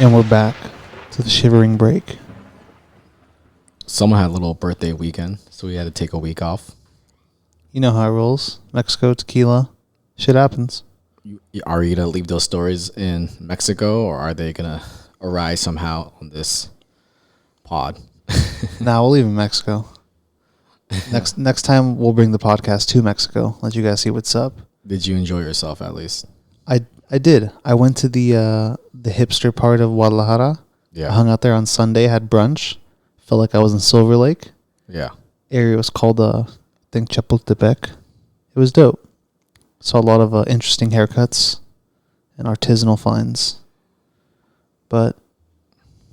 And we're back to the shivering break. Someone had a little birthday weekend, so we had to take a week off. You know how it rolls. Mexico, tequila. Shit happens. Are you going to leave those stories in Mexico, or are they going to arise somehow on this pod? Nah, we'll leave in Mexico. Next time, we'll bring the podcast to Mexico. Let you guys see what's up. Did you enjoy yourself at least? I did. I went to the hipster part of Guadalajara. Yeah. I hung out there on Sunday, had brunch. Felt like I was in Silver Lake. Yeah. Area was called, I think, Chapultepec. It was dope. Saw a lot of interesting haircuts and artisanal finds. But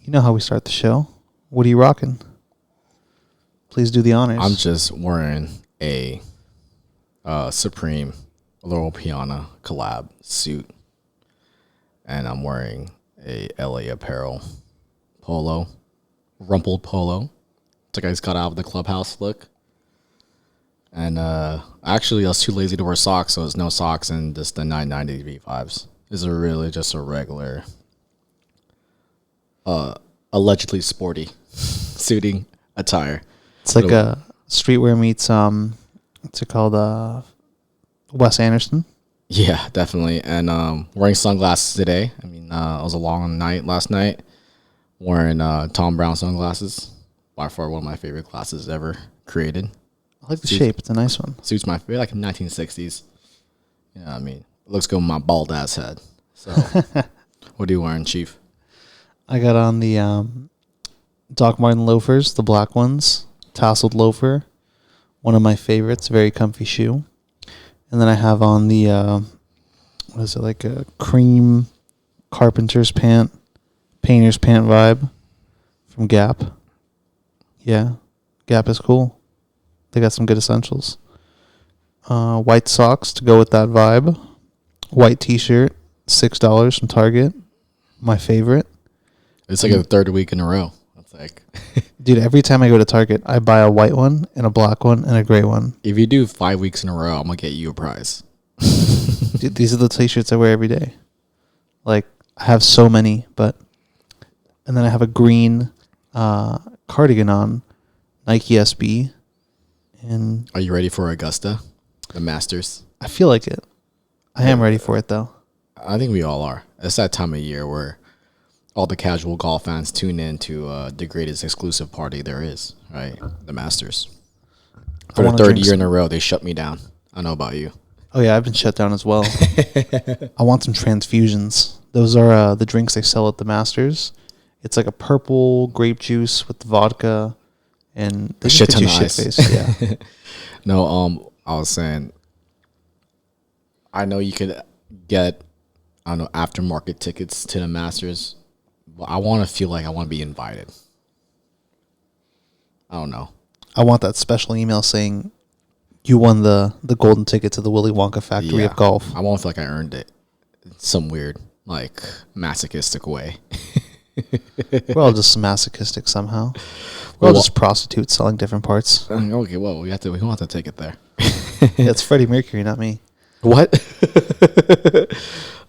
you know how we start the show. What are you rocking? Please do the honors. I'm just wearing a Supreme Loro Piana collab suit. And I'm wearing a LA Apparel polo. Rumpled polo. It's like I just got out of the clubhouse look. And actually, I was too lazy to wear socks, so it's no socks and just the 990 V5s. These are really just a regular, allegedly sporty suiting attire. It's like a streetwear meets, what's it called, Wes Anderson. Yeah, definitely. And wearing sunglasses today. I mean, it was a long night last night. Wearing Tom Brown sunglasses. By far one of my favorite glasses ever created. I like the shape. It's a nice one. Suits my favorite, like 1960s. You know what I mean? It looks good with my bald ass head. So, what are you wearing, Chief? I got on the Doc Marten loafers, the black ones. Tasseled loafer. One of my favorites. Very comfy shoe. And then I have on the, what is it, like a cream carpenter's pant, painter's pant vibe from Gap. Yeah, Gap is cool. They got some good essentials. White socks to go with that vibe. White t-shirt, $6 from Target. My favorite. It's like the third week in a row. It's like, dude, every time I go to Target, I buy a white one and a black one and a gray one. if you do 5 weeks in a row, I'm gonna get you a prize. Dude, these are the t-shirts I wear every day. Like, I have so many, and then I have a green cardigan on, Nike SB. And Are you ready for Augusta, the Masters? I feel like it. I am ready for it, though. I think we all are. It's that time of year where all the casual golf fans tune in to the greatest exclusive party there is, right? The Masters. For the third year in a row, they shut me down. I don't know about you. Oh, yeah, I've been shut down as well. I want some transfusions. Those are the drinks they sell at the Masters. It's like a purple grape juice with vodka and A shit ton of shit ice. face. Yeah. No, I was saying, I know you could get, I don't know, aftermarket tickets to the Masters, but I want to feel like I want to be invited. I don't know. I want that special email saying you won the golden ticket to the Willy Wonka factory of golf. I want to feel like I earned it in some weird, like, masochistic way. We're all just masochistic somehow. We're all just prostitutes selling different parts. Okay, well, we don't have to take it there. Yeah, it's Freddie Mercury, not me. What?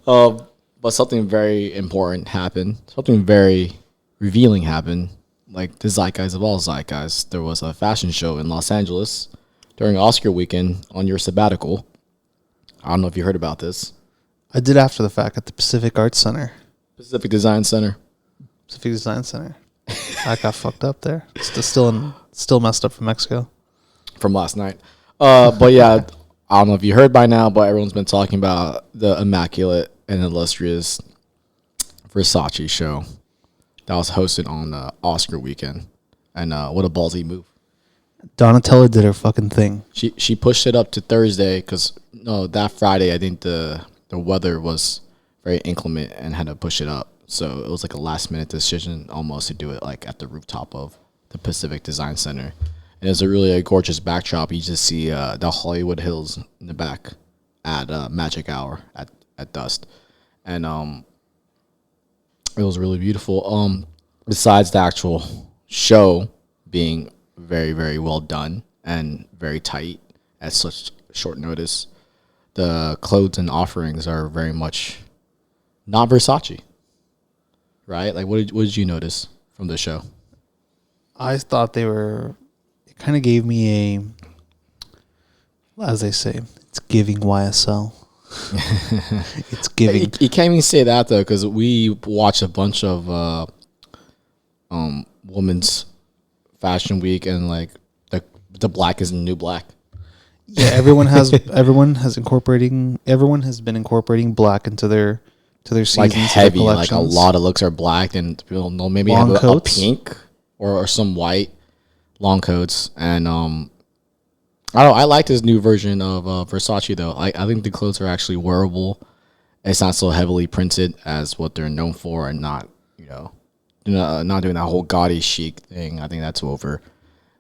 But something very important happened. Something very revealing happened. Like the zeitgeist of all zeitgeists. There was a fashion show in Los Angeles during Oscar weekend on your sabbatical. I don't know if you heard about this. I did after the fact at the Pacific Arts Center. Pacific Design Center. Pacific Design Center. I got fucked up there. Still messed up from Mexico. From last night. But yeah, I don't know if you heard by now, but everyone's been talking about the immaculate and illustrious Versace show that was hosted on Oscar weekend. And what a ballsy move. Donatella did her fucking thing. She pushed it up to Thursday because that Friday I think the weather was very inclement and had to push it up. So it was like a last minute decision almost to do it like at the rooftop of the Pacific Design Center. And it's a gorgeous backdrop. You just see the Hollywood Hills in the back at magic hour at dusk. And it was really beautiful. Besides the actual show being very, very well done and very tight at such short notice, the clothes and offerings are very much not Versace. right? Like, what did you notice from the show? I thought they were. It kind of gave me a, as they say, it's giving YSL. It's giving. You can't even say that though, because we watch a bunch of women's fashion week, and like the black is the new black. Yeah, everyone has been incorporating black into their seasons, like heavy, their like a lot of looks are black, and people know maybe long have a coats. pink or some white long coats, and I like this new version of Versace though. I think the clothes are actually wearable. It's not so heavily printed as what they're known for, and not not doing that whole gaudy chic thing. I think that's over.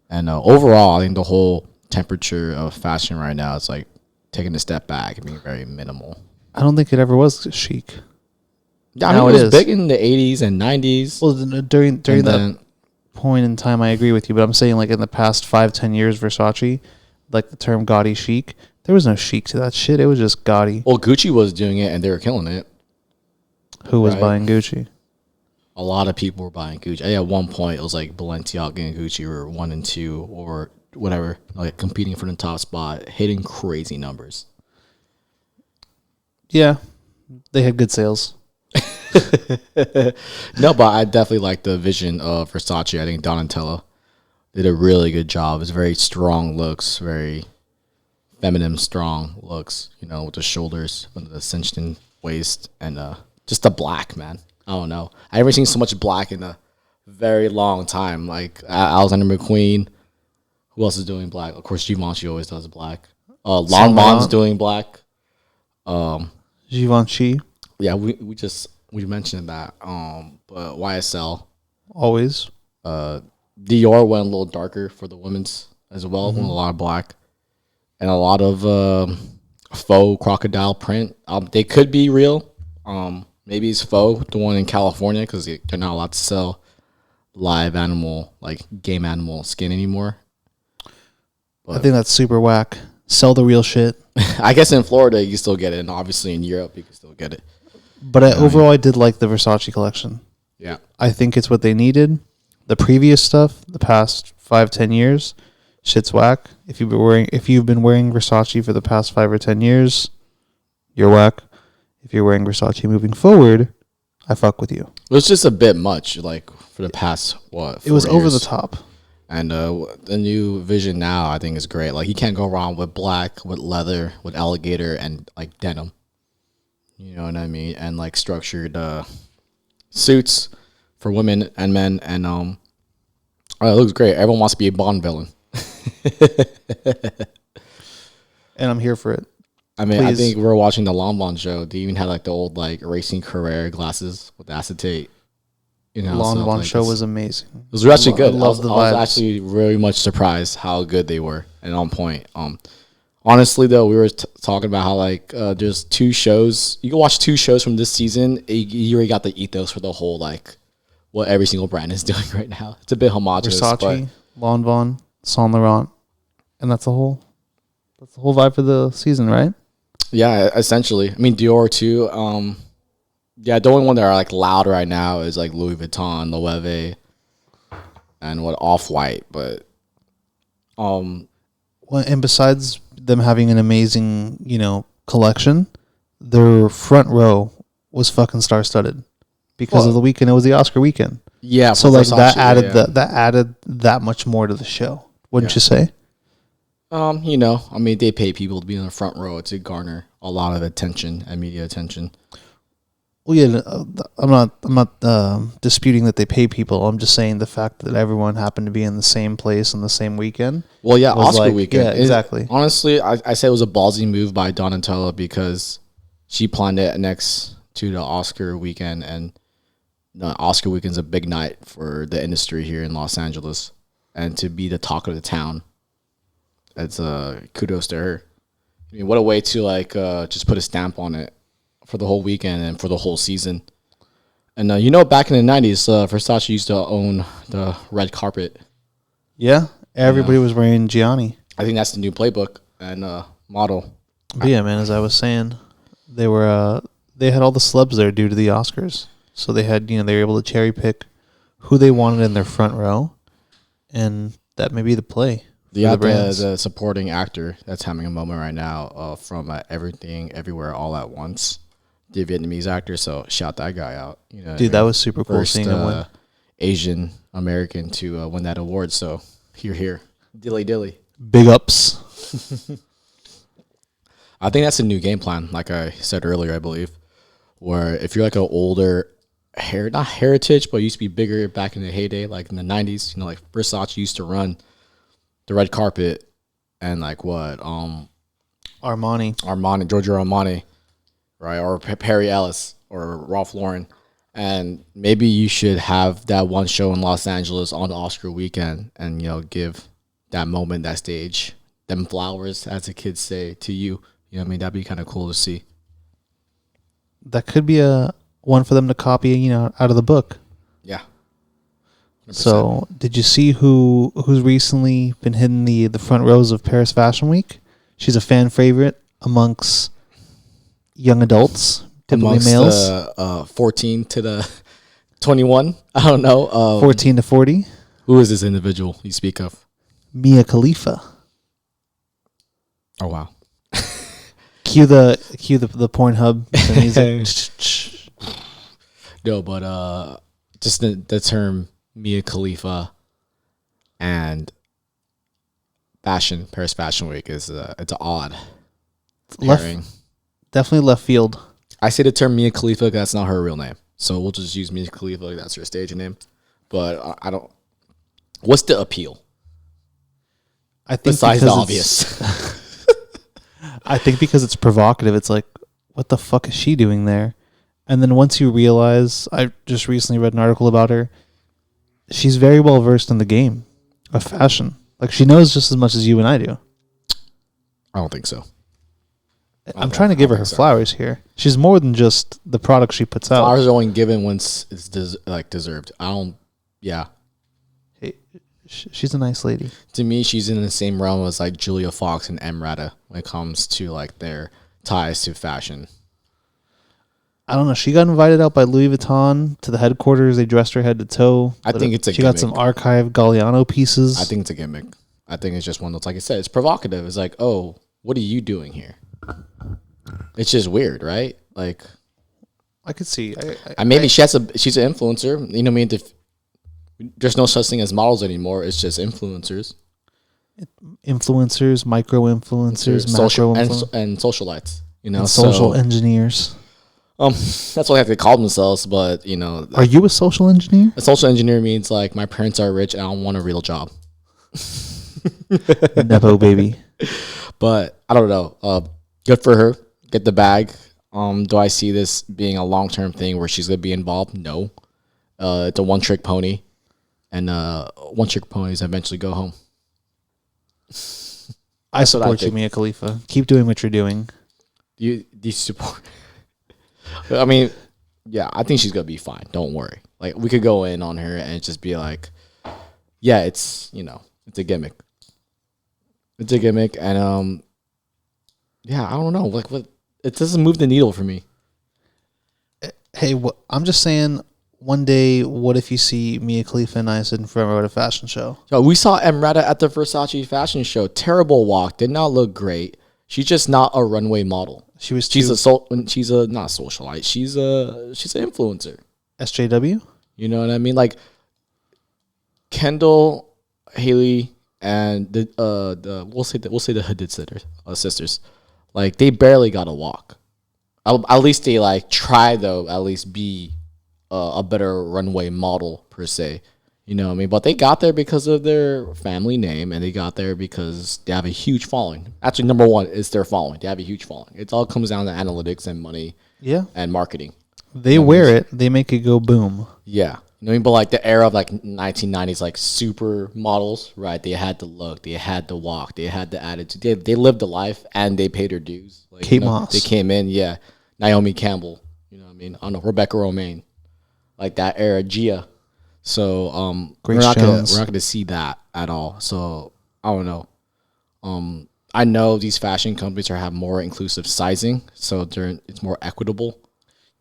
And overall, I think the whole temperature of fashion right now is like taking a step back and being very minimal. I don't think it ever was chic. Yeah, I mean, it was big in the 80s and 90s. Well, during that point in time, I agree with you, but I'm saying like in the past 5-10 years, Versace, like the term gaudy chic, there was no chic to that shit. It was just gaudy. Well, Gucci was doing it, and they were killing it. Who was buying Gucci? A lot of people were buying Gucci. At one point, it was like Balenciaga and Gucci were 1 and 2 or whatever, like competing for the top spot, hitting crazy numbers. Yeah, they had good sales. No, but I definitely like the vision of Versace. I think Donatella did a really good job. It's very strong looks, very feminine, strong looks, with the shoulders, with the cinched in waist, and just the black, man. I don't know. I haven't seen so much black in a very long time. Like Alexander McQueen. Who else is doing black? Of course, Givenchy always does black. Lanvon's doing black. Givenchy. Yeah, we mentioned that. But YSL always. Dior went a little darker for the women's as well. Went a lot of black and a lot of faux crocodile print. They could be real. Maybe it's faux, the one in California, because they're not allowed to sell live animal, like game animal skin anymore. But I think that's super whack. Sell the real shit. I guess in Florida you can still get it, and obviously in Europe you can still get it. But overall, I did like the Versace collection. Yeah, I think it's what they needed. The previous stuff, the past 5-10 years, shit's whack. If you've been wearing Versace for the past 5 or 10 years, you're whack. If you're wearing Versace moving forward, I fuck with you. It was just a bit much, like for the past 4 It was years. over the top. And the new vision now, I think, is great. Like, you can't go wrong with black, with leather, with alligator, and like denim. You know what I mean? And like structured suits for women and men, and it looks great. Everyone wants to be a Bond villain. And I'm here for it. I mean, Please. I think we're watching the Lanvin show. They even had like the old like racing Carrera glasses with acetate. Lanvin like show was amazing. It was actually good. I was actually very much surprised how good they were and on point. Honestly, though, we were talking about how like there's 2 shows. You can watch 2 shows from this season. You already got the ethos for the whole like what every single brand is doing right now. It's a bit homogenous. Versace, Lanvin, Saint Laurent, and that's the whole vibe for the season, right? Yeah, essentially. I mean, Dior too. Yeah, the only one that are like loud right now is like Louis Vuitton, Loewe, and what Off-White. But well, and besides them having an amazing, collection, their front row was fucking star-studded because of the weekend. It was the Oscar weekend. Yeah, so like Versace, that added that much more to the show, wouldn't you say? I mean, they pay people to be in the front row to garner a lot of attention and media attention. Well, yeah, I'm not disputing that they pay people. I'm just saying the fact that everyone happened to be in the same place on the same weekend. Well, yeah, Oscar weekend. Yeah, exactly. Honestly, I say it was a ballsy move by Donatella because she planned it next to the Oscar weekend, and the Oscar weekend's a big night for the industry here in Los Angeles, and to be the talk of the town. It's kudos to her. I mean, what a way to like just put a stamp on it for the whole weekend and for the whole season. And back in the 90s, Versace used to own the red carpet. Yeah, everybody was wearing Gianni. I think that's the new playbook and model. But yeah, man, as I was saying, they had all the celebs there due to the Oscars. So they had, they were able to cherry pick who they wanted in their front row, and that may be the play. Yeah, the supporting actor that's having a moment right now from Everything, Everywhere, All at Once, the Vietnamese actor. So shout that guy out. Dude, that was super cool seeing him win. Asian American to win that award. So here, dilly dilly. Big ups. I think that's a new game plan, like I said earlier, I believe, where if you're like an older not heritage, but used to be bigger back in the heyday, like in the 90s, like Versace used to run the red carpet, and like what Armani, Giorgio Armani, right, or Perry Ellis or Ralph Lauren, and maybe you should have that one show in Los Angeles on the Oscar weekend, and give that moment, that stage, them flowers, as the kids say, to you. What I mean? That'd be kind of cool to see. That could be a one for them to copy, out of the book. Yeah. 100%. So, did you see who's recently been hitting the front rows of Paris Fashion Week? She's a fan favorite amongst young adults, typically males. 14 to the 21. I don't know. 14 to 40. Who is this individual you speak of? Mia Khalifa. Oh wow. Cue the Pornhub music. No, but just the term Mia Khalifa and Paris Fashion Week is it's odd pairing. Definitely left field. I say the term Mia Khalifa because that's not her real name, so we'll just use Mia Khalifa like that's her stage name. But I don't. What's the appeal? I think besides the obvious. I think because it's provocative, it's like, what the fuck is she doing there? And then once you realize, I just recently read an article about her, she's very well versed in the game of fashion. Like, she knows just as much as you and I do. I don't think so. I'm trying to give her her flowers here. She's more than just the product she puts out. Flowers are only given when it's deserved. Yeah. Hey, she's a nice lady. To me, she's in the same realm as like Julia Fox and Emrata when it comes to like their ties to fashion. I don't know. She got invited out by Louis Vuitton to the headquarters. They dressed her head to toe. I think it's a She gimmick. got some archive Galliano pieces. I think it's a gimmick. I think it's just one that's, like I said, it's provocative. It's like, oh, what are you doing here? It's just weird, right? Like, I could see. she's an influencer. You know what I mean? There's no such thing as models anymore. It's just influencers. Influencers, micro-influencers, and socialites. And social engineers. That's what they have to call themselves. But are you a social engineer? A social engineer means like my parents are rich and I don't want a real job. Nepo baby. But I don't know. Good for her. Get the bag. Do I see this being a long-term thing where she's gonna be involved? No. It's a one-trick pony, and one-trick ponies eventually go home. I support you, Mia Khalifa. Keep doing what you're doing. Do you support? I mean, yeah, I think she's gonna be fine. Don't worry. Like, we could go in on her and just be like, yeah, it's it's a gimmick. It's a gimmick, and yeah, I don't know. Like, what? It doesn't move the needle for me. Hey, I'm just saying. One day, what if you see Mia Khalifa and I sitting in front row at a fashion show? So we saw Emrata at the Versace fashion show. Terrible walk. Did not look great. She's just not a runway model. She's a not socialite. She's an influencer. SJW. You know what I mean? Like Kendall, Haley, and we'll say the Hadid sisters. Like, they barely got a walk. At least they like try though. At least be a better runway model per se. You know what I mean? But they got there because of their family name, and they got there because they have a huge following. Actually, number one is their following. They have a huge following. It all comes down to analytics and money, and marketing. They wear it. They make it go boom. Yeah. You know what I mean? But like the era of like 1990s, like super models, right? They had the look, they had the walk, they had the attitude. They lived the life and they paid their dues. Like, Kate Moss. They came in, yeah. Naomi Campbell, you know what I mean? I don't know, Rebecca Romaine, like that era, Gia. So we're not gonna see that at all. So I don't know. I know these fashion companies have more inclusive sizing, so it's more equitable.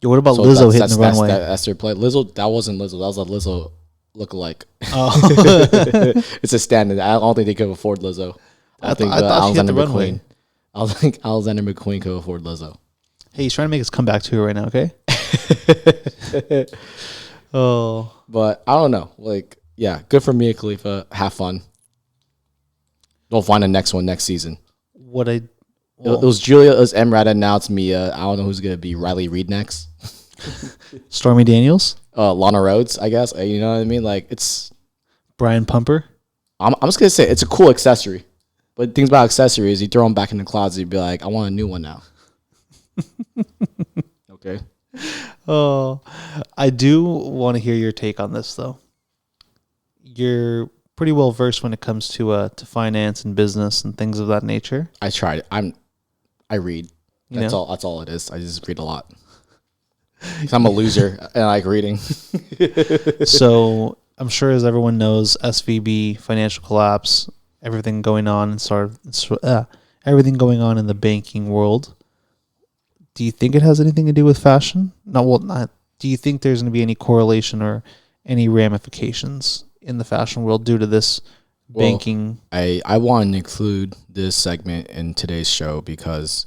Yo, what about So Lizzo hitting the runway? That's their play. Lizzo, that wasn't Lizzo. That was a Lizzo lookalike. Oh. It's a standard. I don't think they could afford Lizzo. I think thought she hit Alexander the runway. McQueen. I think Alexander McQueen could afford Lizzo. Hey, he's trying to make us come back to it right now, okay? Oh. But I don't know. Like, yeah, good for Mia Khalifa. Have fun. We'll find the next one next season. It was Julia, it was Emrata, now it's Mia. I don't know who's gonna be Riley Reid next. Stormy Daniels, Lana Rhodes, I guess. You know what I mean? Like, it's Brian Pumper. I'm just gonna say it's a cool accessory. But things about accessories, you throw them back in the closet, you'd be like, I want a new one now. Okay. Oh, I do want to hear your take on this, though. You're pretty well versed when it comes to finance and business and things of that nature. I tried. I read. That's all. That's all it is. I just read a lot. I'm a loser and I like reading. So I'm sure, as everyone knows, SVB, financial collapse, everything going on and everything going on in the banking world. Do you think it has anything to do with fashion? Not. Do you think there's going to be any correlation or any ramifications in the fashion world due to this banking? I want to include this segment in today's show because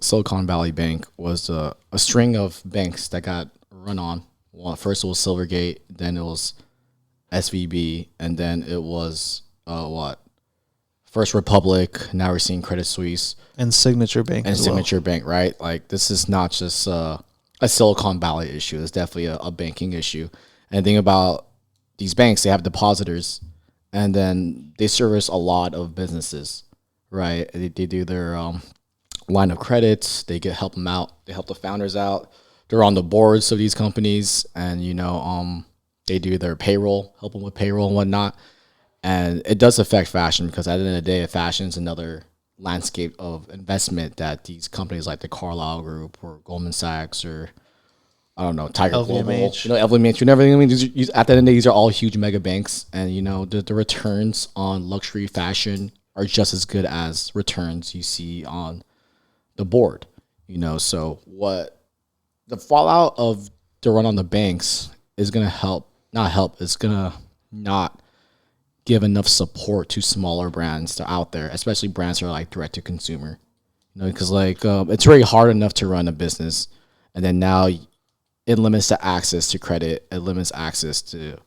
Silicon Valley Bank was a string of banks that got run on. Well, first it was Silvergate, then it was SVB, and then it was First Republic. Now we're seeing Credit Suisse And Signature Bank. and Signature Bank, right? Like, this is not just a Silicon Valley issue. It's definitely a banking issue. And the thing about these banks, they have depositors, and then they service a lot of businesses, right? They do their line of credits. They help them out. They help the founders out. They're on the boards of these companies, and they do their payroll, help them with payroll and whatnot. And it does affect fashion because at the end of the day, fashion is another landscape of investment that these companies like the Carlyle Group or Goldman Sachs or I don't know, Tiger Global, LVMH, and everything. I mean, at the end of the day, these are all huge mega banks, and the returns on luxury fashion are just as good as returns you see on the board. So what the fallout of the run on the banks is going to it's going to not give enough support to smaller brands that are out there, especially brands that are like direct to consumer. Because it's really hard enough to run a business, and then now it limits the access to credit, it limits access to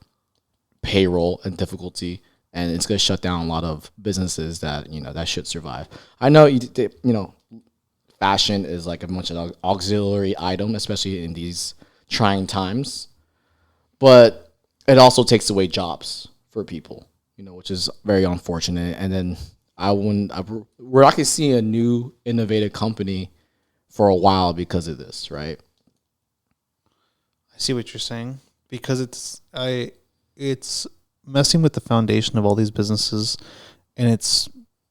payroll and difficulty, and it's going to shut down a lot of businesses that that should survive. I know fashion is like a much of an auxiliary item, especially in these trying times, but it also takes away jobs for people, which is very unfortunate. And then we're not going to see a new innovative company for a while because of this, right? I see what you're saying, because it's messing with the foundation of all these businesses, and it's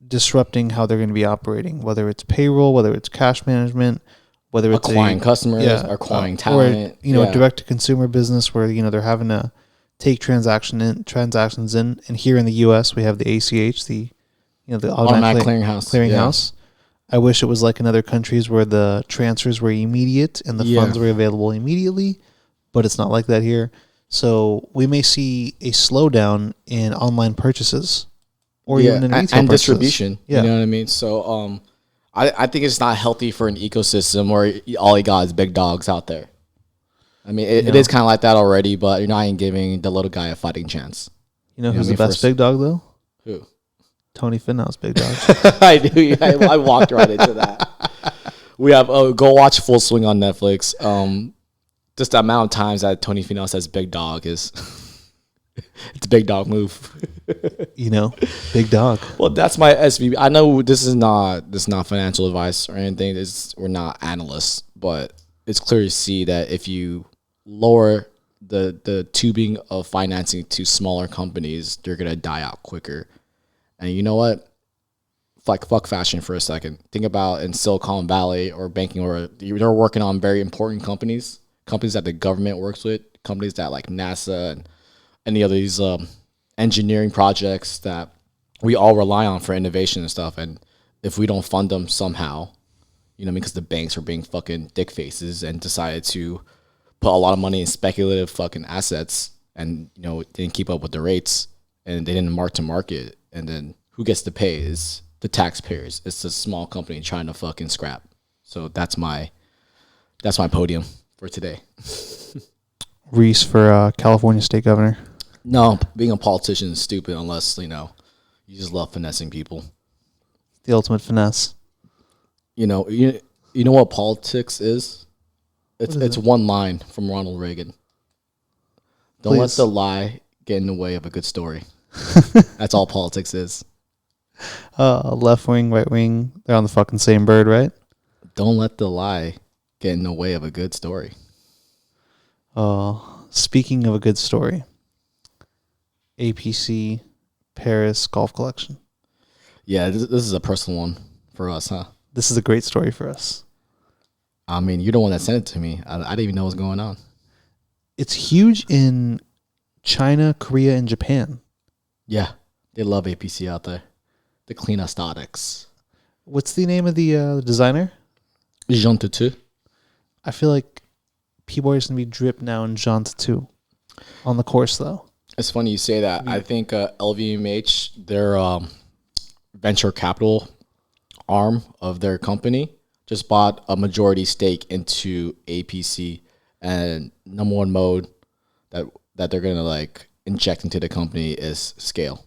disrupting how they're going to be operating, whether it's payroll, whether it's cash management, whether it's acquiring customers, acquiring talent, or a direct to consumer business where they're having to take transactions in. And here in the U.S., we have the ACH, the automatic clearinghouse. I wish it was like in other countries where the transfers were immediate and the funds were available immediately, but it's not like that here. So we may see a slowdown in online purchases, or even in retail and purchases. Distribution. Yeah. You know what I mean? So I think it's not healthy for an ecosystem where all you got is big dogs out there. I mean, it is kind of like that already, but you're not even giving the little guy a fighting chance. Who's the best big dog, though? Who? Tony Finau's big dog. I do. I walked right into that. We have go watch Full Swing on Netflix. Just the amount of times that Tony Finau says "big dog" is it's a big dog move. Big dog. Well, that's my SVB. I know this is not financial advice or anything. We're not analysts, but it's clear to see that if you lower the tubing of financing to smaller companies, they're gonna die out quicker. And you know what? Fuck fashion for a second. Think about in Silicon Valley or banking, or they're working on very important companies that the government works with, companies that like NASA and any of these engineering projects that we all rely on for innovation and stuff. And if we don't fund them somehow, You know what I mean? Because the banks were being fucking dick faces and decided to put a lot of money in speculative fucking assets and, you know, didn't keep up with the rates and they didn't mark to market. And then who gets to pay is the taxpayers. It's a small company trying to fucking scrap. So that's my podium for today. Reese for California state governor. No, being a politician is stupid unless, you know, you just love finessing people. The ultimate finesse. You know what politics is? It's one line from Ronald Reagan. Don't let the lie get in the way of a good story. That's all politics is. Left wing, right wing, they're on the fucking same bird, right? Don't let the lie get in the way of a good story. Speaking of a good story, APC Paris golf collection. Yeah, this is a personal one for us, huh? This is a great story for us. I mean, you're the one that sent it to me. I didn't even know what was going on. It's huge in China, Korea, and Japan. Yeah, they love APC out there. The clean aesthetics. What's the name of the designer? Jean Tutu. I feel like people are just going to be dripped now in Jean Tutu on the course, though. It's funny you say that. I think LVMH, their venture capital arm of their company, just bought a majority stake into APC, and number one mode that they're gonna like inject into the company is scale.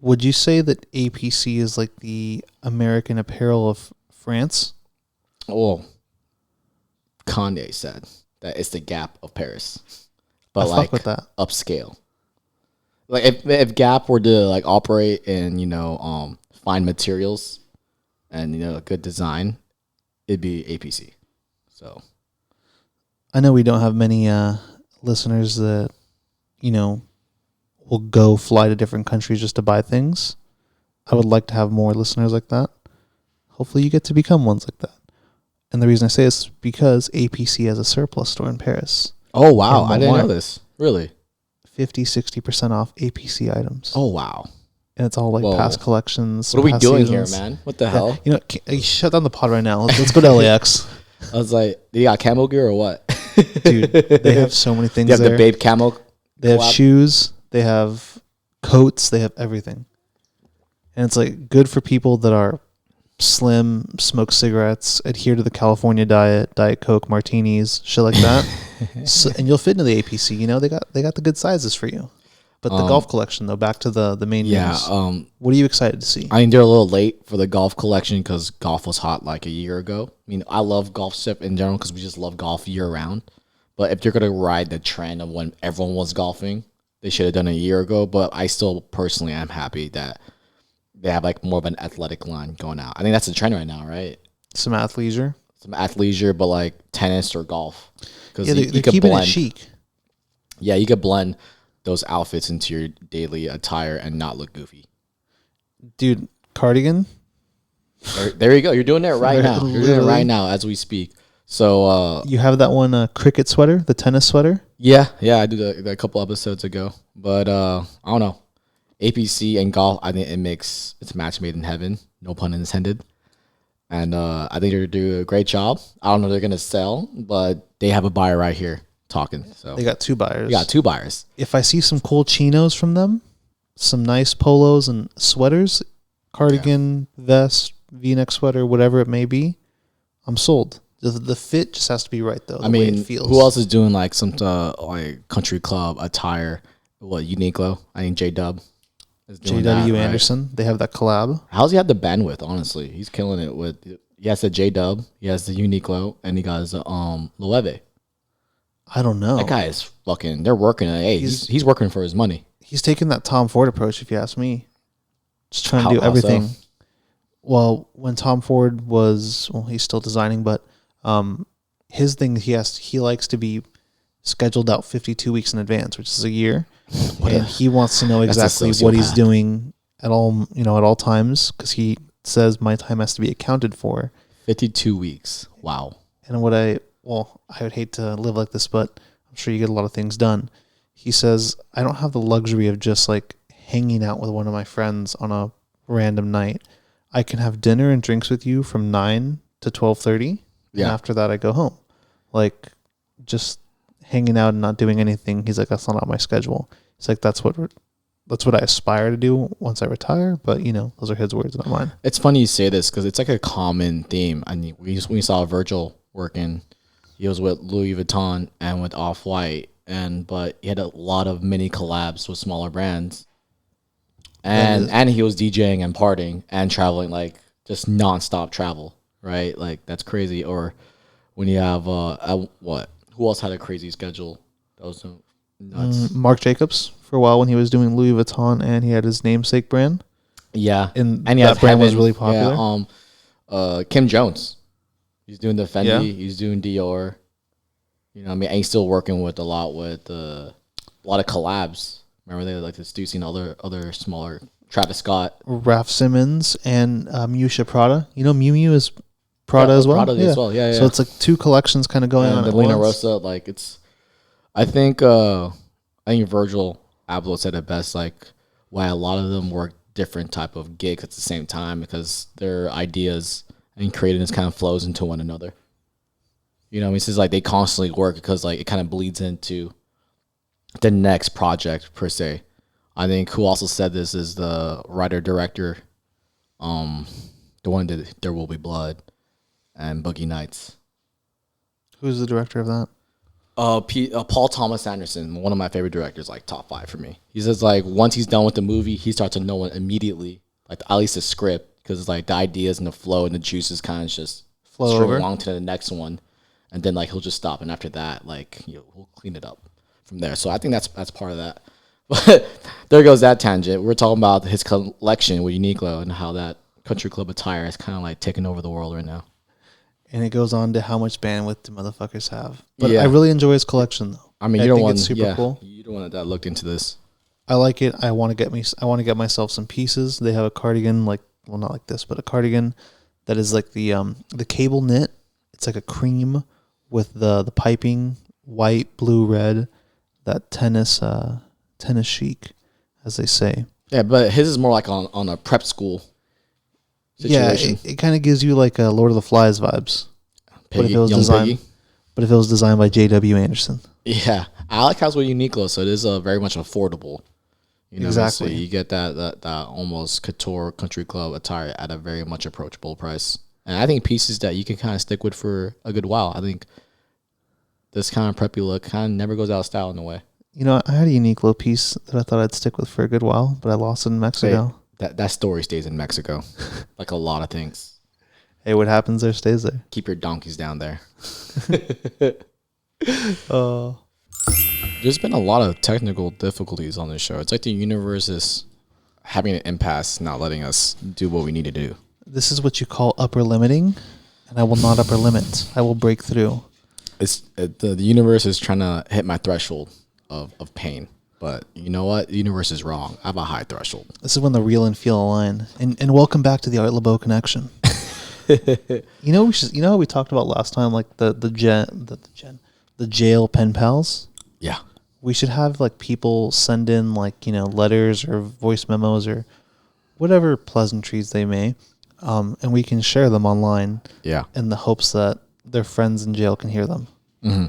Would you say that APC is like the American Apparel of France? Well, Kanye said that it's the Gap of Paris, but I like fuck with that. upscale. Like if Gap were to like operate in fine materials and good design, it'd be APC. So I know we don't have many listeners that will go fly to different countries just to buy things. I would like to have more listeners like that. Hopefully you get to become ones like that. And the reason I say this is because APC has a surplus store in Paris. Oh wow, I didn't know this. Really? 50-60% off APC items. Oh wow. And it's all like past collections. What are we doing seasons. here, man? What the hell? Shut down the pod right now. Let's go to LAX. I was like, they got camo gear or what? Dude, they have so many things they have there. The Babe camo. They have shoes. They have coats. They have everything. And it's like good for people that are slim, smoke cigarettes, adhere to the California diet, Diet Coke, martinis, shit like that. And you'll fit into the APC. They got the good sizes for you. But the golf collection, though, back to the main news. What are you excited to see? I mean, they're a little late for the golf collection because golf was hot like a year ago. I mean, I love golf stuff in general because we just love golf year round. But if they're going to ride the trend of when everyone was golfing, they should have done it a year ago. But I still personally am happy that they have like more of an athletic line going out. I think that's the trend right now, right? Some athleisure. Some athleisure, but like tennis or golf. Because they're keeping it chic. Yeah, you could blend those outfits into your daily attire and not look goofy. Dude, cardigan. There you go. You're doing it right now. You're doing it right now as we speak. So you have that one cricket sweater, the tennis sweater? Yeah, I did a couple episodes ago. But I don't know. APC and golf, I think it's a match made in heaven. No pun intended. And I think they're doing a great job. I don't know if they're gonna sell, but they have a buyer right here talking. So they got two buyers. We got two buyers. If I see some cool chinos from them, some nice polos and sweaters, cardigan, vest, V-neck sweater, whatever it may be, I'm sold. The fit just has to be right though. I mean, it feels. Who else is doing like some like country club attire? What, Uniqlo? I think J-Dub is doing JW that, Anderson. Right? They have that collab. How's he have the bandwidth? Honestly, he's killing it with. He has the J-Dub, he has the Uniqlo, and he got his Loewe. I don't know. That guy is fucking. They're working. Hey, he's working for his money. He's taking that Tom Ford approach, if you ask me. Just trying to do everything. So? Well, when Tom Ford he's still designing, but his thing he likes to be scheduled out 52 weeks in advance, which is a year, and he wants to know exactly what he's doing at all times because he says my time has to be accounted for. 52 weeks. Wow. And I would hate to live like this, but I'm sure you get a lot of things done. He says, I don't have the luxury of just like hanging out with one of my friends on a random night. I can have dinner and drinks with you from 9 to 12:30. Yeah. And after that, I go home. Like, just hanging out and not doing anything. He's like, that's not on my schedule. It's like, that's what I aspire to do once I retire. But, those are his words, not mine. It's funny you say this because it's like a common theme. I mean, we saw Virgil working. He was with Louis Vuitton and with Off-White, but he had a lot of mini collabs with smaller brands. And he was DJing and partying and traveling, like just nonstop travel, right? Like that's crazy. Or when you have what? Who else had a crazy schedule? That was nuts. Marc Jacobs for a while when he was doing Louis Vuitton and he had his namesake brand. Yeah, and that brand was really popular. Yeah, Kim Jones, he's doing the Fendi. Yeah. He's doing Dior. You know, what I mean, and he's still working with a lot of collabs. Remember they like seducing other smaller Travis Scott, Raf Simons, and Miu Prada. You know, Miu Miu is Prada as well. Prada as well. Yeah. So it's like two collections kind of going on at Lena once. Rosa, like it's. I think Virgil Abloh said it best. Like why a lot of them work different type of gigs at the same time because their ideas and creativeness kind of flows into one another. You know, it's just like they constantly work because like it kind of bleeds into the next project per se. I think who also said this is the writer-director, the one that There Will Be Blood and Boogie Nights. Who's the director of that? Paul Thomas Anderson, one of my favorite directors, like top 5 for me. He says like once he's done with the movie, he starts to know it immediately, like at least the script, because it's like the ideas and the flow and the juices kind of just flow over along to the next one, and then like he'll just stop, and after that, like we'll clean it up from there. So I think that's part of that. But there goes that tangent. We're talking about his collection with Uniqlo and how that country club attire is kind of like taking over the world right now. And it goes on to how much bandwidth the motherfuckers have. But I really enjoy his collection, though. I mean, it's super cool. You're the one that looked into this. I like it. I want to get myself some pieces. They have a cardigan, not like this, but a cardigan that is like the cable knit. It's like a cream with the piping, white, blue, red. That tennis chic, as they say. Yeah, but his is more like on a prep school situation. Yeah, it kind of gives you like a Lord of the Flies vibes. Piggy, but if it was designed by J.W. Anderson. Yeah, I like how it's with Uniqlo, so it is very much affordable. You know, exactly. So you get that almost couture country club attire at a very much approachable price, and I think pieces that you can kind of stick with for a good while. I think this kind of preppy look kind of never goes out of style in a way. You know, I had a Uniqlo piece that I thought I'd stick with for a good while, but I lost it in Mexico. Wait, that story stays in Mexico, like a lot of things. Hey, what happens there stays there. Keep your donkeys down there. There's been a lot of technical difficulties on this show. It's like the universe is having an impasse, not letting us do what we need to do. This is what you call upper limiting, and I will not upper limit. I will break through. The universe is trying to hit my threshold of pain. But you know what? The universe is wrong. I have a high threshold. This is when the real and feel align. And welcome back to the Art LeBeau connection. You know how we talked about last time, like the jail pen pals? Yeah. We should have like people send in like, letters or voice memos or whatever pleasantries they may. And we can share them online. Yeah. In the hopes that their friends in jail can hear them. Mm-hmm.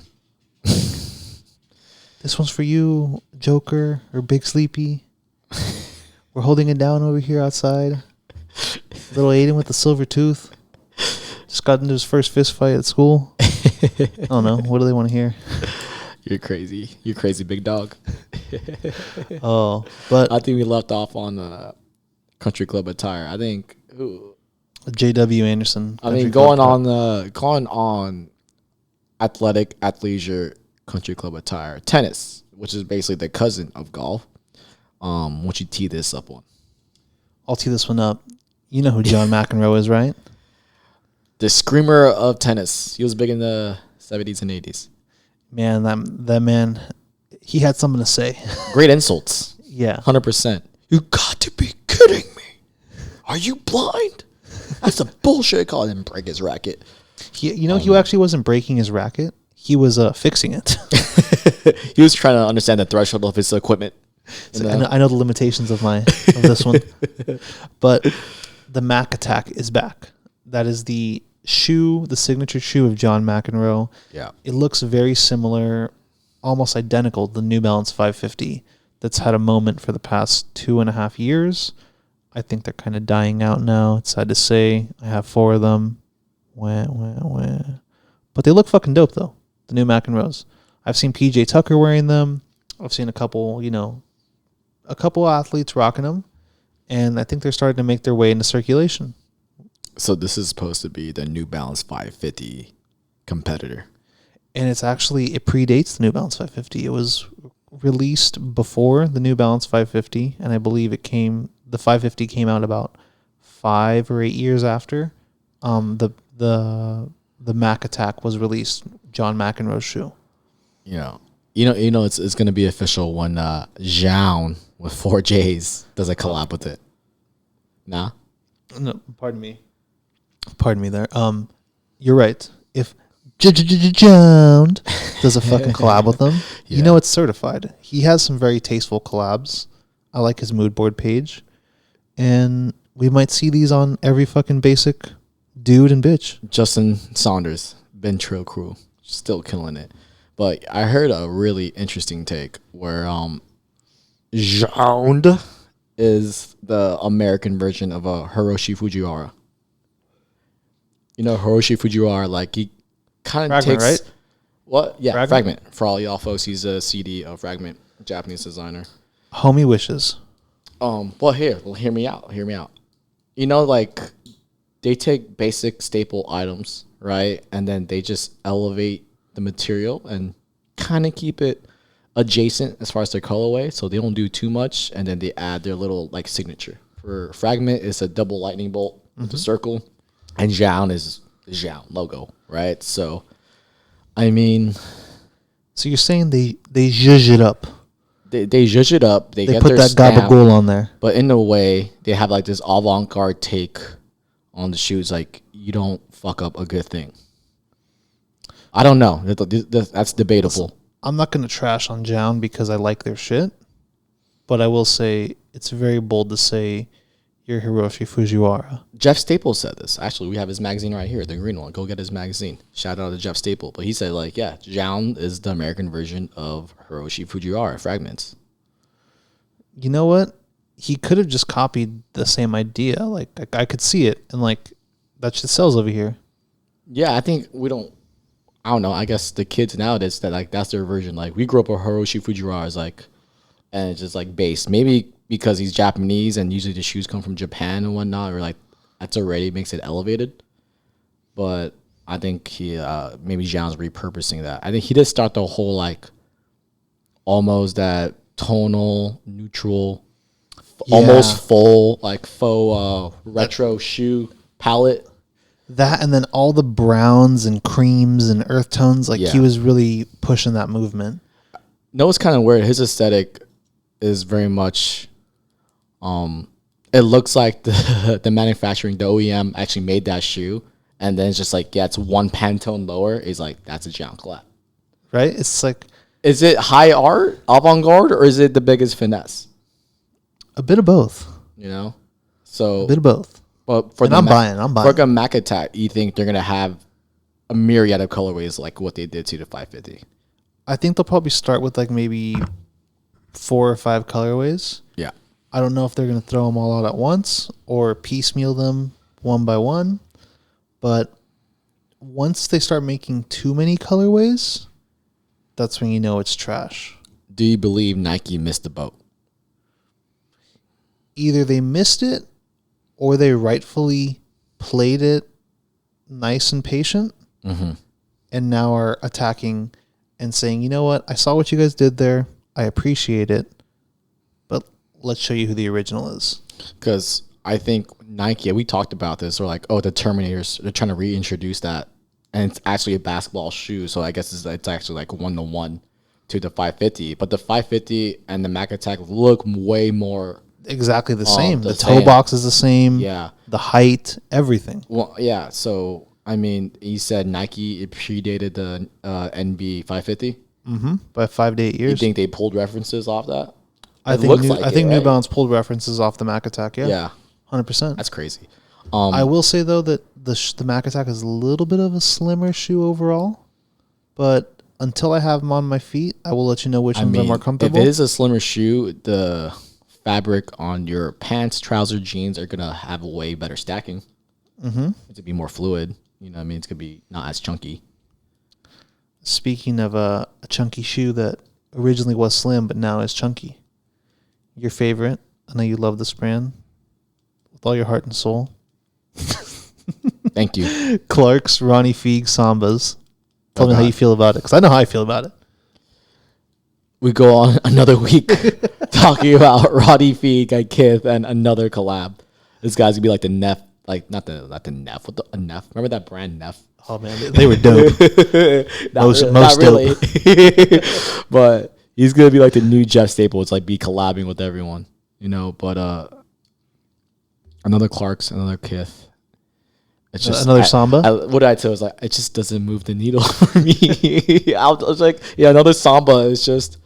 This one's for you, Joker or Big Sleepy. We're holding it down over here outside. Little Aiden with the silver tooth. Just got into his first fist fight at school. I don't know. What do they want to hear? You're crazy. You're crazy, big dog. But I think we left off on country club attire. I think J.W. Anderson. I mean, going on athletic, athleisure country club attire. Tennis, which is basically the cousin of golf. Why don't you tee this up one? I'll tee this one up. You know who John McEnroe is, right? The screamer of tennis. He was big in the 70s and 80s. Man, that man, he had something to say. Great insults. Yeah. 100%. You got to be kidding me. Are you blind? That's a bullshit call. Him break his racket. He actually wasn't breaking his racket. He was fixing it. He was trying to understand the threshold of his equipment. So I know the limitations of this one. But the Mac attack is back. That is the shoe, the signature shoe of John McEnroe. Yeah. It looks very similar, almost identical to the New Balance 550 that's had a moment for the past 2.5 years. I think they're kind of dying out now. It's sad to say. I have 4 of them. Wah. But they look fucking dope, though, the new McEnroes. I've seen PJ Tucker wearing them. I've seen a couple athletes rocking them. And I think they're starting to make their way into circulation. So this is supposed to be the New Balance 550 competitor. And it predates the New Balance 550. It was released before the New Balance 550, and I believe the 550 came out about 5 or 8 years after the Mac Attack was released, John McEnroe's shoe. It's going to be official when Zhao with 4 J's does a collab with it. Nah? No, pardon me there. You're right. If Jound does a fucking collab with them, yeah. It's certified. He has some very tasteful collabs. I like his mood board page. And we might see these on every fucking basic dude and bitch. Justin Saunders, Ben Trail Crew, still killing it. But I heard a really interesting take where Jound is the American version of a Hiroshi Fujiwara. Hiroshi Fujiwara, like he kind of takes... right? What? Yeah, Fragment. For all y'all folks, he's a CD of Fragment, Japanese designer. Homie wishes. Well, hear me out. Like they take basic staple items, right? And then they just elevate the material and kind of keep it adjacent as far as their colorway, so they don't do too much, and then they add their little like signature. For Fragment, it's a double lightning bolt with a circle, and Zhao is the Zhao logo, right? So, I mean, so you're saying they zhuzh it up? They zhuzh it up. They get put their that stamp, gabagool on there, but in a way, they have like this avant-garde take on the shoes. Like you don't fuck up a good thing. I don't know. That's debatable. I'm not going to trash on Jound because I like their shit, but I will say it's very bold to say you're Hiroshi Fujiwara. Jeff Staples said this. Actually, we have his magazine right here, the green one. Go get his magazine. Shout out to Jeff Staples. But he said, like, yeah, Jound is the American version of Hiroshi Fujiwara Fragments. You know what? He could have just copied the same idea. Like, I could see it, and, like, that shit sells over here. Yeah, I think I don't know. I guess the kids nowadays that's their version. Like we grew up with Hiroshi Fujiwara's and it's just like base. Maybe because he's Japanese and usually the shoes come from Japan and whatnot, or like that's already makes it elevated. But I think he maybe Zhao's repurposing that. I think he did start the whole like almost that tonal neutral, almost full like faux retro shoe palette. That and then all the browns and creams and earth tones, he was really pushing that movement. No, it's kind of weird. His aesthetic is very much, it looks like the manufacturing, the OEM actually made that shoe, and then it's just like, it's one Pantone lower. It's like, that's a John collab. Right? It's like... Is it high art, avant-garde, or is it the biggest finesse? A bit of both. So... A bit of both. But for I'm buying. For a Mac Attack, you think they're going to have a myriad of colorways like what they did to the 550? I think they'll probably start with like maybe 4 or 5 colorways. Yeah. I don't know if they're going to throw them all out at once or piecemeal them one by one. But once they start making too many colorways, that's when you know it's trash. Do you believe Nike missed the boat? Either they missed it or they rightfully played it nice and patient and now are attacking and saying, you know what, I saw what you guys did there. I appreciate it. But let's show you who the original is. Because I think Nike, we talked about this, or like, the Terminators, they're trying to reintroduce that. And it's actually a basketball shoe. So I guess it's actually like 1-to-1 to the 550. But the 550 and the Mac Attack look way more... Exactly the same. The toe box is the same. Yeah. The height, everything. Well, yeah. So, I mean, you said Nike, it predated the NB 550? By 5 to 8 years. You think they pulled references off that? I think New Balance pulled references off the Mac Attack, yeah. Yeah. 100%. That's crazy. I will say though that the Mac Attack is a little bit of a slimmer shoe overall, but until I have them on my feet, I will let you know which ones are more comfortable. If it is a slimmer shoe, the fabric on your pants, trousers, jeans are gonna have a way better stacking. Mm-hmm. It's gonna be more fluid. You know what I mean? It's gonna be not as chunky. Speaking of a chunky shoe that originally was slim but now is chunky, your favorite. I know you love this brand with all your heart and soul. Thank you. Clarks Ronnie Fieg Sambas. Tell me how you feel about it, because I know how I feel about it. We go on another week talking about Ronnie Fieg and Kith and another collab. This guy's gonna be like the Neff, like not the Neff. What the Neff? Remember that brand Neff? Oh man, they were dope. Not really. But he's gonna be like the new Jeff Staple. It's like be collabing with everyone, you know. But another Clarks, another Kith. It's just another Samba. What did I tell? I was like, it just doesn't move the needle for me. I was like, yeah, another Samba. It's just,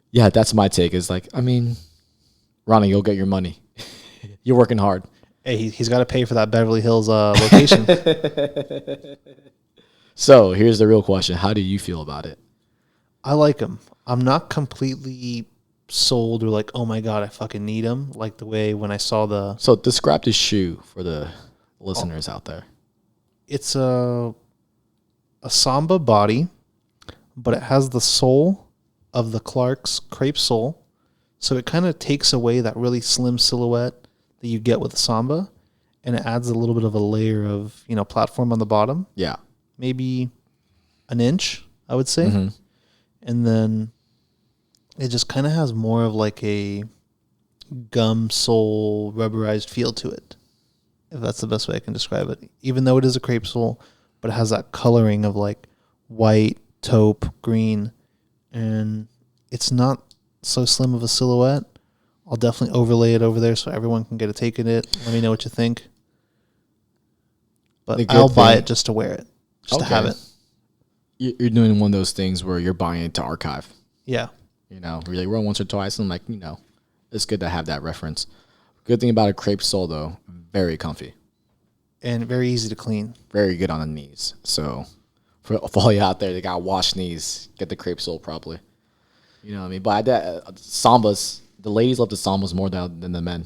yeah, that's my take. Is like, I mean, Ronnie, you'll get your money. You're working hard. Hey, he's got to pay for that Beverly Hills location. So here's the real question: how do you feel about it? I like him. I'm not completely sold or like, oh my god, I fucking need him. Like the way when I saw the. So describe the shoe for the listeners out there. It's a Samba body, but it has the sole of the Clarks crepe sole, so it kind of takes away that really slim silhouette that you get with the Samba, and it adds a little bit of a layer of platform on the bottom. Yeah, maybe an inch, I would say, and then it just kind of has more of like a gum sole rubberized feel to it, if that's the best way I can describe it. Even though it is a crepe sole, but it has that coloring of like white, taupe, green, and it's not so slim of a silhouette. I'll definitely overlay it over there so everyone can get a take at it. Let me know what you think. But I'll buy it just to wear it, just to have it. You're doing one of those things where you're buying it to archive. Yeah. You're like, wear once or twice, and I'm like, it's good to have that reference. Good thing about a crepe sole, though, very comfy. And very easy to clean. Very good on the knees. So for all you out there that got washed knees, get the crepe sole properly. You know what I mean? But Sambas, the ladies love the Sambas more than the men.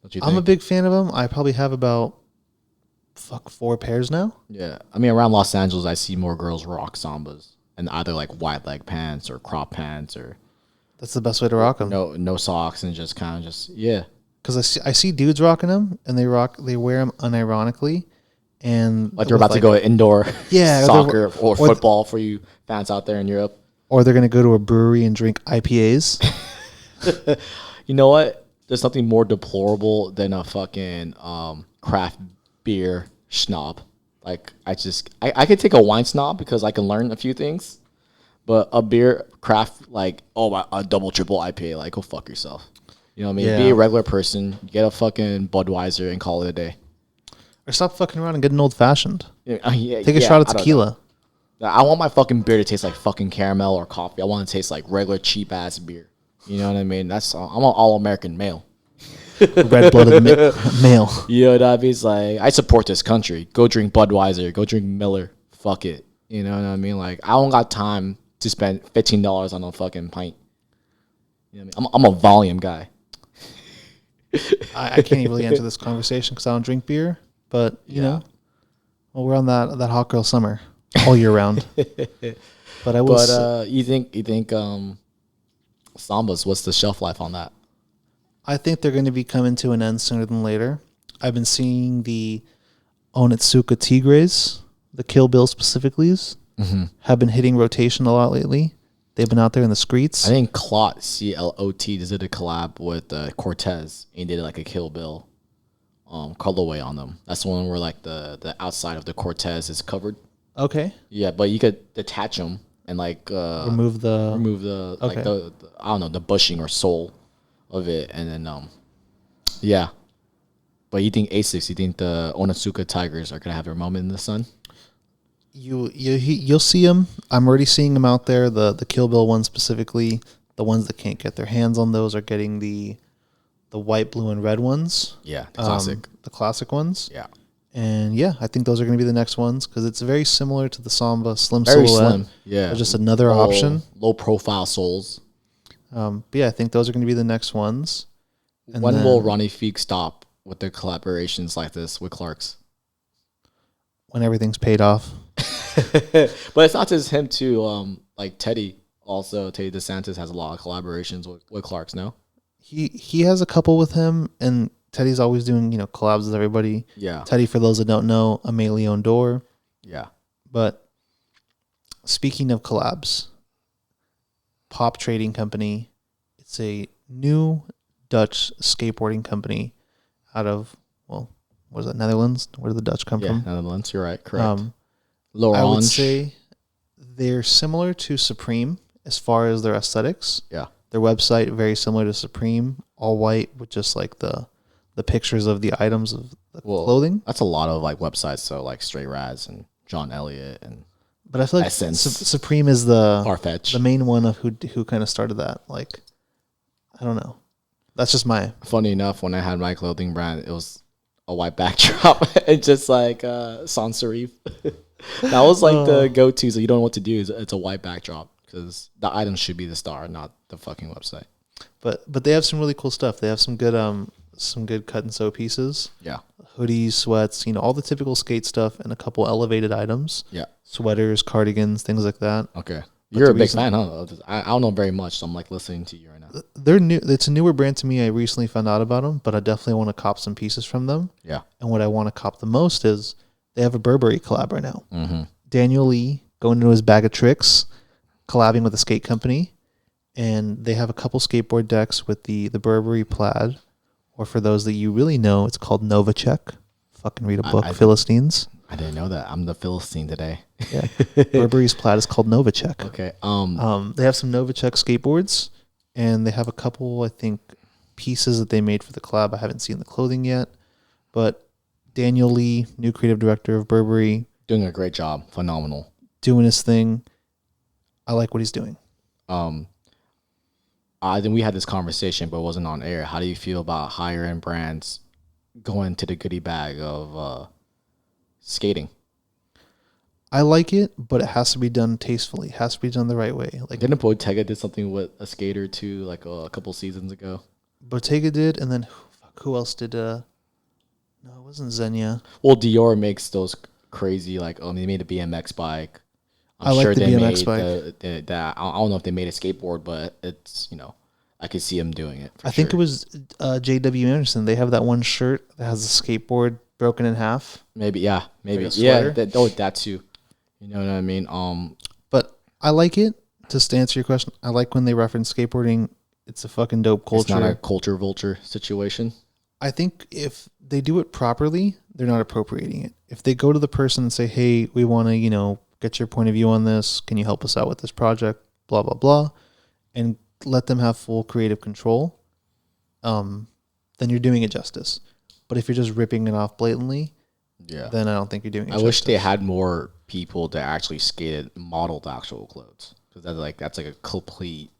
Don't you think? I'm a big fan of them. I probably have about 4 pairs now. Yeah. I mean, around Los Angeles, I see more girls rock Sambas and either like wide leg pants or crop pants or. That's the best way to rock them. No socks and just kind of yeah. Because I see dudes rocking them, and they wear them unironically, and like they're about to go to indoor soccer or football for you fans out there in Europe, or they're gonna go to a brewery and drink IPAs. You know what? There's nothing more deplorable than a fucking craft beer snob. Like I could take a wine snob because I can learn a few things, but a beer craft like a double triple IPA, like go fuck yourself. You know what I mean? Yeah. Be a regular person. Get a fucking Budweiser and call it a day. Or stop fucking around and get an old fashioned. Take a shot of tequila. I want my fucking beer to taste like fucking caramel or coffee. I want it to taste like regular cheap ass beer. You know what I mean? I'm an all American male. Red blooded male. You know what I mean? It's like I support this country. Go drink Budweiser. Go drink Miller. Fuck it. You know what I mean? Like I don't got time to spend $15 on a fucking pint. You know what I mean? I'm a volume guy. I can't even really answer this conversation because I don't drink beer, but you know, well, we're on that hot girl summer all year round. But I will. But you think Sambas? What's the shelf life on that? I think they're going to be coming to an end sooner than later. I've been seeing the Onitsuka Tigres, the Kill Bill specifically, have been hitting rotation a lot lately. They've been out there in the streets. I think Clot, C-L-O-T, did a collab with Cortez and did like a Kill Bill colorway on them. That's the one where like the outside of the Cortez is covered. Okay. Yeah, but you could detach them and like remove the like the I don't know, the bushing or sole of it, and then yeah. But you think Asics? You think the Onitsuka Tigers are gonna have their moment in the sun? You'll see them. I'm already seeing them out there. The Kill Bill ones specifically, the ones that can't get their hands on those are getting the the white, blue, and red ones. Yeah, the classic. The classic ones. Yeah. And yeah, I think those are going to be the next ones because it's very similar to the Samba slim Very silhouette. slim. Yeah. But just another option. Low profile soles. But yeah, I think those are going to be the next ones. And when will Ronnie Fieg stop with their collaborations like this with Clarks? When everything's paid off. But it's not just him too. Like Teddy DeSantis has a lot of collaborations with Clarks now. He has a couple with him, and Teddy's always doing, collabs with everybody. Yeah. Teddy, for those that don't know, a Leon Dor. Yeah. But speaking of collabs, Pop Trading Company, it's a new Dutch skateboarding company out of, what is that, Netherlands? Where did the Dutch come from? Netherlands, you're right, correct. I would say they're similar to Supreme as far as their aesthetics. Yeah. Their website, very similar to Supreme, all white with just like the pictures of the items of the clothing. That's a lot of like websites, so like Stray Raz and John Elliott and but I feel like Supreme is the main one of who kind of started that. Like, I don't know. That's just my... Funny enough, when I had my clothing brand, it was a white backdrop and just like sans serif. That was like the go-to, so you don't know what to do. It's a white backdrop because the items should be the star, not the fucking website. But they have some really cool stuff. They have some good cut and sew pieces. Yeah. Hoodies, sweats, all the typical skate stuff, and a couple elevated items. Yeah. Sweaters, cardigans, things like that. Okay. You're a big fan, huh? I don't know very much, so I'm like listening to you right now. They're new. It's a newer brand to me. I recently found out about them, but I definitely want to cop some pieces from them. Yeah. And what I want to cop the most is they have a Burberry collab right now. Mm-hmm. Daniel Lee going into his bag of tricks, collabing with a skate company, and they have a couple skateboard decks with the Burberry plaid, or for those that you really know, it's called Novacek. Fucking read a book, Philistines. I didn't know that. I'm the Philistine today. Yeah. Burberry's plaid is called Novacek. Okay. They have some Novacek skateboards, and they have a couple, I think, pieces that they made for the collab. I haven't seen the clothing yet, but Daniel Lee, new creative director of Burberry, doing a great job. Phenomenal. Doing his thing. I like what he's doing. I think we had this conversation, but it wasn't on air. How do you feel about higher end brands going to the goodie bag of skating? I like it, but it has to be done tastefully. It has to be done the right way. Like, didn't Bottega did something with a skater too, like a couple seasons ago? Bottega did, and then who else did? No, it wasn't Xenia. Well, Dior makes those crazy, like, they made a BMX bike. I'm sure like the they BMX made bike. I don't know if they made a skateboard, but it's, I could see them doing it. I think it was J.W. Anderson. They have that one shirt that has a skateboard broken in half. Maybe, yeah, maybe, like yeah. That too. You know what I mean? But I like it. Just to answer your question, I like when they reference skateboarding. It's a fucking dope culture. It's not a culture vulture situation. I think if they do it properly, they're not appropriating it. If they go to the person and say, "Hey, we want to, get your point of view on this. Can you help us out with this project?" Blah blah blah, and let them have full creative control. Then you're doing it justice. But if you're just ripping it off blatantly, then I don't think you're doing it justice. I wish they had more people that actually skated modeled actual clothes, because that's like a complete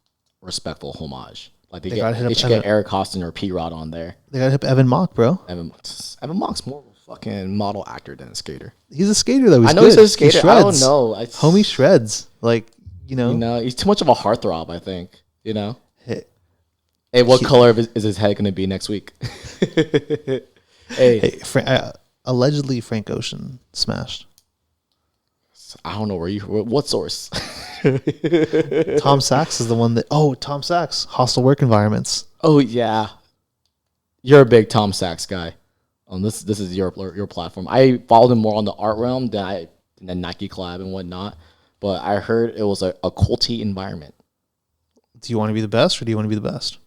respectful homage. Like they should get Eric Costin or P-Rod on there. They got to hit Evan Mock, bro. Evan Mock's more of a fucking model actor than a skater. He's a skater though. I know he's a skater. I don't know. Homie shreds. Like, he's too much of a heartthrob, I think. Hey, what color is his head going to be next week? Allegedly Frank Ocean smashed. I don't know what source. Tom Sachs is the one that. Tom Sachs, hostile work environments. Oh yeah, you're a big Tom Sachs guy. This is your platform. I followed him more on the art realm than Nike collab and whatnot. But I heard it was a culty environment. Do you want to be the best, or do you want to be the best?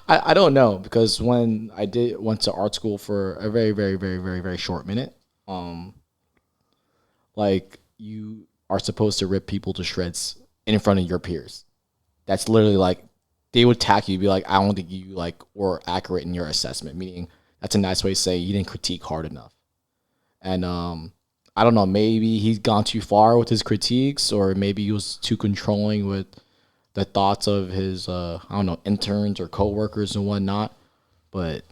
I don't know, because when I went to art school for a very, very, very, very, very short minute, like, you are supposed to rip people to shreds in front of your peers. That's literally like, they would attack you, be like, I don't think you were accurate in your assessment, meaning that's a nice way to say you didn't critique hard enough. And I don't know, maybe he's gone too far with his critiques, or maybe he was too controlling with the thoughts of his I don't know, interns or coworkers and whatnot. But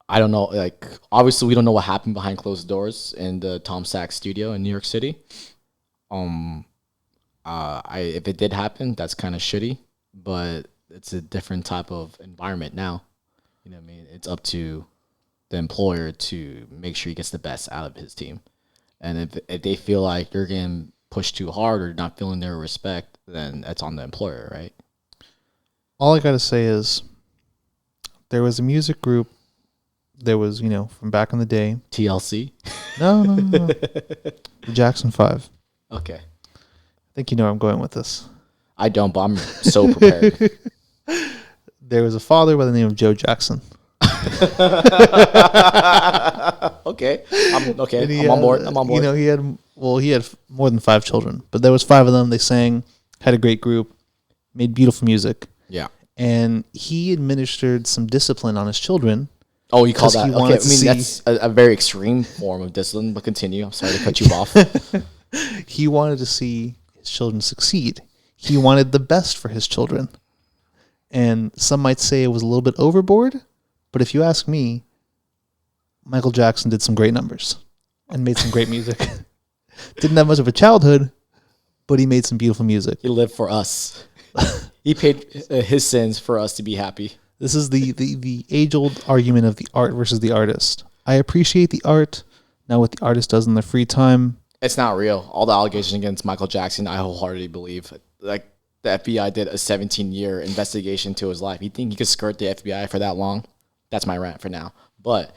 I don't know. Like, obviously, we don't know what happened behind closed doors in the Tom Sachs studio in New York City. If it did happen, that's kind of shitty. But it's a different type of environment now. You know what I mean? It's up to the employer to make sure he gets the best out of his team. And if they feel like you're getting pushed too hard or not feeling their respect, then that's on the employer, right? All I gotta say is, there was a music group. There was, from back in the day. TLC? No. The Jackson 5. Okay. I think you know where I'm going with this. I don't, but I'm so prepared. There was a father by the name of Joe Jackson. Okay. I'm on board. I'm on board. He had more than 5 children, but there was 5 of them. They sang, had a great group, made beautiful music. Yeah. And he administered some discipline on his children. Oh, you call that? Okay, I mean, that's a very extreme form of discipline, but continue. I'm sorry to cut you off. He wanted to see his children succeed. He wanted the best for his children. And some might say it was a little bit overboard, but if you ask me, Michael Jackson did some great numbers and made some great music. Didn't have much of a childhood, but he made some beautiful music. He lived for us. He paid his sins for us to be happy. This is the age-old argument of the art versus the artist. I appreciate the art. Now what the artist does in their free time. It's not real. All the allegations against Michael Jackson, I wholeheartedly believe. Like, the FBI did a 17-year investigation to his life. You think he could skirt the FBI for that long? That's my rant for now. But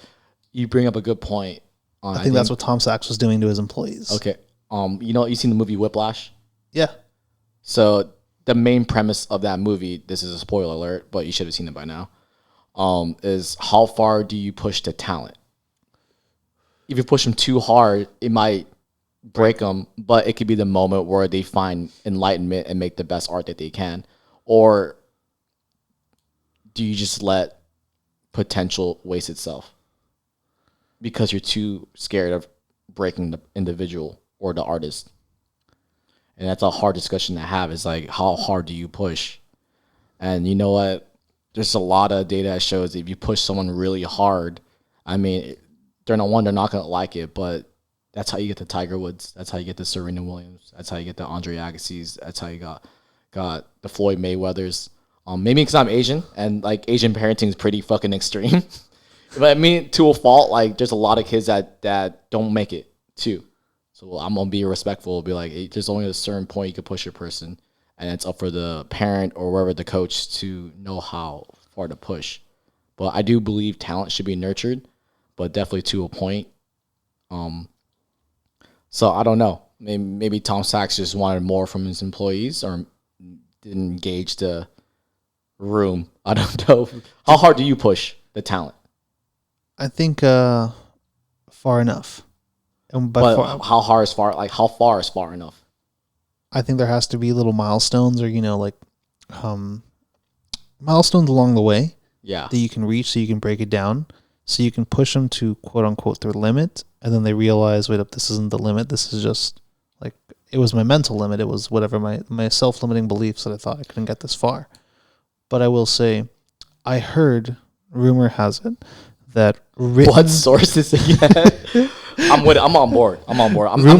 you bring up a good point. I think that's what Tom Sachs was doing to his employees. Okay. You seen the movie Whiplash? Yeah. So the main premise of that movie, this is a spoiler alert, but you should have seen it by now, is how far do you push the talent? If you push them too hard, it might break them, but it could be the moment where they find enlightenment and make the best art that they can. Or do you just let potential waste itself because you're too scared of breaking the individual or the artist? And that's a hard discussion to have, is like, how hard do you push? And you know what? There's a lot of data that shows that if you push someone really hard, I mean, they're not going to like it, but that's how you get the Tiger Woods. That's how you get the Serena Williams. That's how you get the Andre Agassi's. That's how you got the Floyd Mayweathers. Maybe because I'm Asian and like Asian parenting is pretty fucking extreme. But I mean, to a fault, like there's a lot of kids that don't make it too. So I'm gonna be respectful. Be like, hey, there's only a certain point you can push a person, and it's up for the parent or wherever the coach to know how far to push. But I do believe talent should be nurtured, but definitely to a point. So I don't know. Maybe Tom Sachs just wanted more from his employees or didn't engage the room. I don't know. How hard do you push the talent? I think far enough. But how far is far enough? I think there has to be little milestones or, milestones along the way. Yeah. That you can reach so you can break it down. So you can push them to quote unquote their limit. And then they realize, wait up, this isn't the limit. This is just like, it was my mental limit. It was whatever my self-limiting beliefs that I thought I couldn't get this far. But I will say, I heard, rumor has it, that what sources again? I'm on board. I'm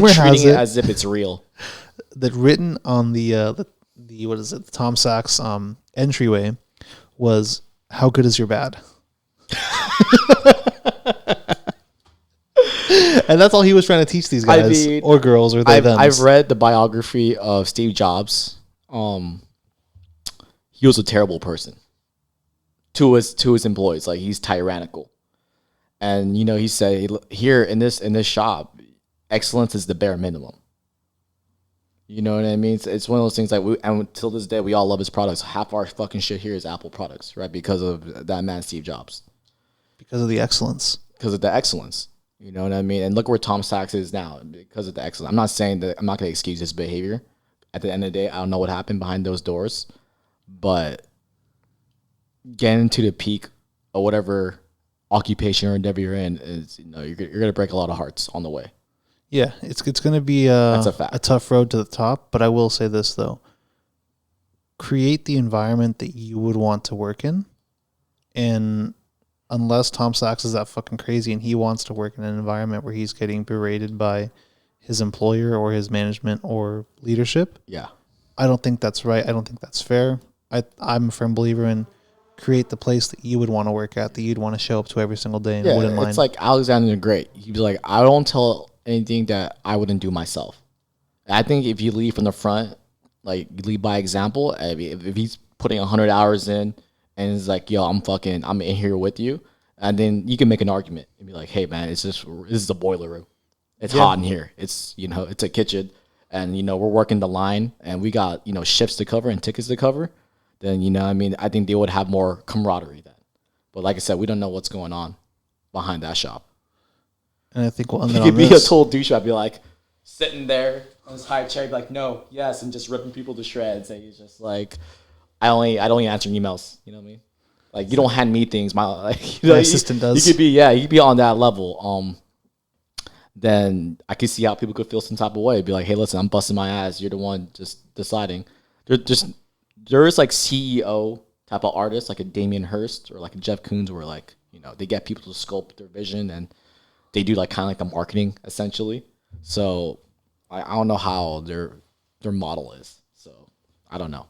treating it as if it's real. That written on the what is it? The Tom Sachs entryway was, "How good is your bad?" And that's all he was trying to teach these guys or girls or they them. I've read the biography of Steve Jobs. He was a terrible person to his employees. Like, he's tyrannical. And he said, here in this shop, excellence is the bare minimum. You know what I mean? It's one of those things like and until this day we all love his products. Half our fucking shit here is Apple products, right? Because of that man Steve Jobs. Because of the excellence. Because of the excellence. You know what I mean? And look where Tom Sachs is now because of the excellence. I'm not saying that I'm not going to excuse his behavior. At the end of the day, I don't know what happened behind those doors, but getting to the peak of whatever occupation or endeavor you're in is, you're going to break a lot of hearts on the way. Yeah, it's going to be a tough road to the top, but I will say this though. create the environment that you would want to work in. And unless Tom Sachs is that fucking crazy and he wants to work in an environment where he's getting berated by his employer or his management or leadership, I don't think that's right. I don't think that's fair. I'm a firm believer in create the place that you would want to work at, that you'd want to show up to every single day and wouldn't mind. It's like Alexander the Great. He'd be like, I don't tell anything that I wouldn't do myself. I think if you lead from the front, like you lead by example, if he's putting 100 hours in and it's like, yo, I'm in here with you, and then you can make an argument and be like, hey man, this is a boiler room. It's hot in here. It's, it's a kitchen, and we're working the line, and we got shifts to cover and tickets to cover. Then I think they would have more camaraderie then. But like I said, we don't know what's going on behind that shop. And I think we'll end it on You could be this. a total douche. I'd be like sitting there on this high chair, be like, no, yes, and just ripping people to shreds. And he's just like, I don't even answer emails. You know what I mean? Like, you don't hand me things. My assistant does. You could be on that level. Then I could see how people could feel some type of way. Be like, hey, listen, I'm busting my ass. You're the one just deciding. There is like CEO type of artists, like a Damien Hirst or like a Jeff Koons, where like, they get people to sculpt their vision and they do like kind of like the marketing essentially. So I don't know how their model is. So I don't know.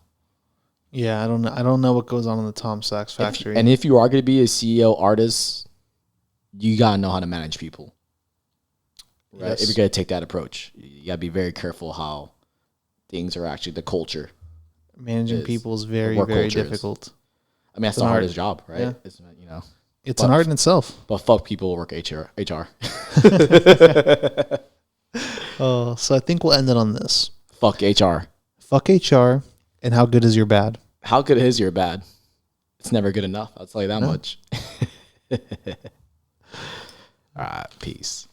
Yeah, I don't know. I don't know what goes on in the Tom Sachs factory. If you are going to be a CEO artist, you got to know how to manage people. Right? Yes. If you're going to take that approach, you got to be very careful how things are actually the culture. Managing people is very, very difficult. I mean, that's the hardest job, right? Yeah. It's an art in itself. But fuck people who work HR. So I think we'll end it on this. Fuck HR. Fuck HR, and how good is your bad? How good is your bad? It's never good enough. I'll tell you that much. All right, peace.